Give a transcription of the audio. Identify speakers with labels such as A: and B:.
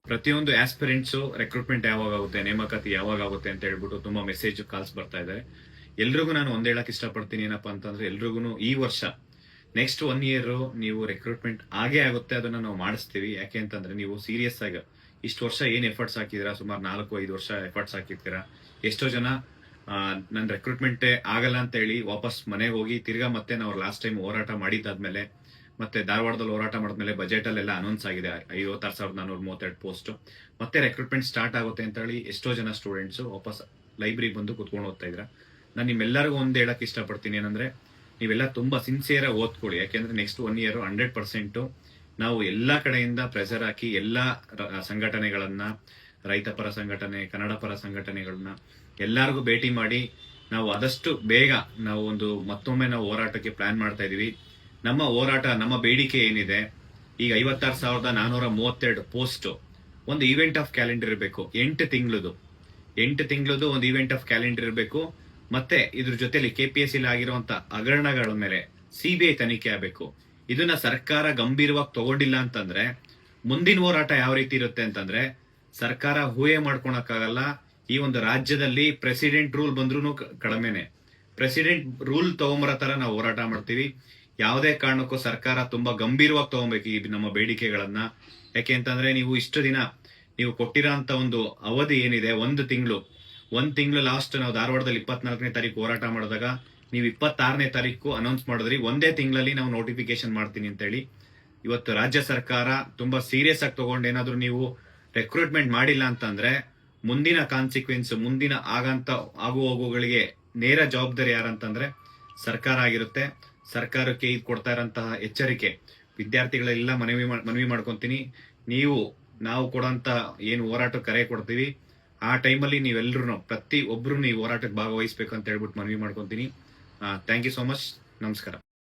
A: ಪ್ರತಿಯೊಂದು aspirants recruitment ಯಾವಾಗ ಆಗುತ್ತೆ, ನೇಮಕಾತಿ ಯಾವಾಗ ಆಗುತ್ತೆ ಅಂತ ಹೇಳ್ಬಿಟ್ಟು ತುಂಬಾ ಮೆಸೇಜ್ ಕಾಲ್ಸ್ ಬರ್ತಾ ಇದೆ. ಎಲ್ರಿಗೂ ನಾನು ಒಂದ್ ಹೇಳಕ್ ಇಷ್ಟಪಡ್ತೀನಿ, ಏನಪ್ಪಾ ಅಂತಂದ್ರೆ ಎಲ್ರಿಗೂ ಈ ವರ್ಷ ನೆಕ್ಸ್ಟ್ 1 ಇಯರ್ ನೀವು ರೆಕ್ರೂಟ್ಮೆಂಟ್ ಆಗೇ ಆಗುತ್ತೆ, ಅದನ್ನ ನಾವು ಮಾಡಿಸ್ತೀವಿ. ಯಾಕೆ ಅಂತಂದ್ರೆ ನೀವು ಸೀರಿಯಸ್ ಆಗಿ ಇಷ್ಟು ವರ್ಷ ಏನ್ ಎಫರ್ಟ್ಸ್ ಹಾಕಿದಿರಾ, ಸುಮಾರು 4-5 ವರ್ಷ ಎಫರ್ಟ್ಸ್ ಹಾಕಿರ್ತೀರಾ. ಎಷ್ಟೋ ಜನ ನನ್ ರೆಕ್ರೂಟ್ಮೆಂಟ್ ಆಗಲ್ಲ ಅಂತ ಹೇಳಿ ವಾಪಸ್ ಮನೆಗೆ ಹೋಗಿ ತಿರ್ಗಾ ಮತ್ತೆ ನಾವು ಲಾಸ್ಟ್ ಟೈಮ್ ಹೋರಾಟ ಮಾಡಿದ್ದಾದ್ಮೇಲೆ ಮತ್ತೆ ಧಾರವಾಡದಲ್ಲಿ ಹೋರಾಟ ಮಾಡಿದ್ಮೇಲೆ ಬಜೆಟ್ ಅಲ್ಲೆಲ್ಲ ಅನೌನ್ಸ್ ಆಗಿದೆ 56,432 ಪೋಸ್ಟ್. ಮತ್ತೆ ರೆಕ್ರೂಟ್ಮೆಂಟ್ ಸ್ಟಾರ್ಟ್ ಆಗುತ್ತೆ ಅಂತ ಹೇಳಿ ಎಷ್ಟೋ ಜನ ಸ್ಟೂಡೆಂಟ್ಸ್ ವಾಪಸ್ ಲೈಬ್ರರಿ ಬಂದು ಕುತ್ಕೊಂಡು ಓದ್ತಾ ಇದ್ರ. ನಾನು ನಿಮ್ಮೆಲ್ಲರಿಗೂ ಒಂದ್ ಹೇಳಕ್ ಇಷ್ಟಪಡ್ತೀನಿ, ಏನಂದ್ರೆ ನೀವೆಲ್ಲ ತುಂಬಾ ಸಿನ್ಸಿಯರ್ ಆಗಿ ಓದ್ಕೊಳ್ಳಿ. ಯಾಕೆಂದ್ರೆ ನೆಕ್ಸ್ಟ್ 1 ಇಯರ್ 100% ನಾವು ಎಲ್ಲಾ ಕಡೆಯಿಂದ ಪ್ರೆಷರ್ ಹಾಕಿ ಎಲ್ಲಾ ಸಂಘಟನೆಗಳನ್ನ, ರೈತ ಪರ ಸಂಘಟನೆ, ಕನ್ನಡ ಪರ ಸಂಘಟನೆಗಳನ್ನ ಎಲ್ಲಾರ್ಗು ಭೇಟಿ ಮಾಡಿ ನಾವು ಆದಷ್ಟು ಬೇಗ ನಾವು ಮತ್ತೊಮ್ಮೆ ನಾವು ಹೋರಾಟಕ್ಕೆ ಪ್ಲಾನ್ ಮಾಡ್ತಾ ಇದೀವಿ. ನಮ್ಮ ಹೋರಾಟ, ನಮ್ಮ ಬೇಡಿಕೆ ಏನಿದೆ, ಈಗ 56,432 ಪೋಸ್ಟ್ ಒಂದು ಇವೆಂಟ್ ಆಫ್ ಕ್ಯಾಲೆಂಡರ್ ಇರಬೇಕು. 8 ತಿಂಗಳದು ಒಂದು ಇವೆಂಟ್ ಆಫ್ ಕ್ಯಾಲೆಂಡರ್ ಇರಬೇಕು. ಮತ್ತೆ ಇದ್ರ ಜೊತೆಲಿ KPSC ಆಗಿರುವಂತ ಹಗರಣಗಳ ಮೇಲೆ CBI ತನಿಖೆ ಆಗಬೇಕು. ಇದನ್ನ ಸರ್ಕಾರ ಗಂಭೀರವಾಗಿ ತಗೊಂಡಿಲ್ಲ ಅಂತಂದ್ರೆ ಮುಂದಿನ ಹೋರಾಟ ಯಾವ ರೀತಿ ಇರುತ್ತೆ ಅಂತಂದ್ರೆ, ಸರ್ಕಾರ ಊಹೆ ಮಾಡ್ಕೊಳಕ್ಕಾಗಲ್ಲ. ಈ ಒಂದು ರಾಜ್ಯದಲ್ಲಿ ಪ್ರೆಸಿಡೆಂಟ್ ರೂಲ್ ಬಂದ್ರೂ ಕಡಿಮೆನೆ. ಪ್ರೆಸಿಡೆಂಟ್ ರೂಲ್ ತಗೊಂಬರೋ ತರ ನಾವು ಹೋರಾಟ ಮಾಡ್ತೀವಿ. ಯಾವುದೇ ಕಾರಣಕ್ಕೂ ಸರ್ಕಾರ ತುಂಬಾ ಗಂಭೀರವಾಗಿ ತಗೊಬೇಕು ಈ ನಮ್ಮ ಬೇಡಿಕೆಗಳನ್ನ. ಯಾಕೆ ಅಂತಂದ್ರೆ ನೀವು ಇಷ್ಟು ದಿನ ನೀವು ಕೊಟ್ಟಿರೋ ಅಂತ ಒಂದು ಅವಧಿ ಏನಿದೆ, 1 ತಿಂಗಳು ಲಾಸ್ಟ್ ನಾವು ಧಾರವಾಡದಲ್ಲಿ 24ನೇ ತಾರೀಕು ಹೋರಾಟ ಮಾಡಿದಾಗ ನೀವು 26ನೇ ತಾರೀಕು ಅನೌನ್ಸ್ ಮಾಡಿದ್ರಿ, ಒಂದೇ ತಿಂಗಳಲ್ಲಿ ನಾವು ನೋಟಿಫಿಕೇಶನ್ ಮಾಡ್ತೀನಿ ಅಂತ ಹೇಳಿ. ಇವತ್ತು ರಾಜ್ಯ ಸರ್ಕಾರ ತುಂಬಾ ಸೀರಿಯಸ್ ಆಗಿ ತಗೊಂಡು ಏನಾದ್ರು ನೀವು ರೆಕ್ರೂಟ್ಮೆಂಟ್ ಮಾಡಿಲ್ಲ ಅಂತಂದ್ರೆ ಮುಂದಿನ ಕಾನ್ಸಿಕ್ವೆನ್ಸ್, ಮುಂದಿನ ಆಗು ಹೋಗುಗಳಿಗೆ ನೇರ ಜವಾಬ್ದಾರಿ ಯಾರಂತಂದ್ರೆ ಸರ್ಕಾರ ಆಗಿರುತ್ತೆ. ಸರ್ಕಾರಕ್ಕೆ ಇದು ಕೊಡ್ತಾ ಇರೋಂತಹ ಎಚ್ಚರಿಕೆ ವಿದ್ಯಾರ್ಥಿಗಳೆಲ್ಲ ಮನವಿ ಮಾಡ್ಕೊಂತೀನಿ. ನಾವು ಕೊಡೋಂತ ಏನು ಹೋರಾಟ ಕರೆ ಕೊಡ್ತೀವಿ, ಆ ಟೈಮಲ್ಲಿ ನೀವೆಲ್ಲರೂ ಪ್ರತಿ ಒಬ್ರು ಈ ಹೋರಾಟಕ್ಕೆ ಭಾಗವಹಿಸಬೇಕು ಅಂತ ಹೇಳ್ಬಿಟ್ಟು ಮನವಿ ಮಾಡ್ಕೊಂತೀನಿ. Thank you so much. ನಮಸ್ಕಾರ.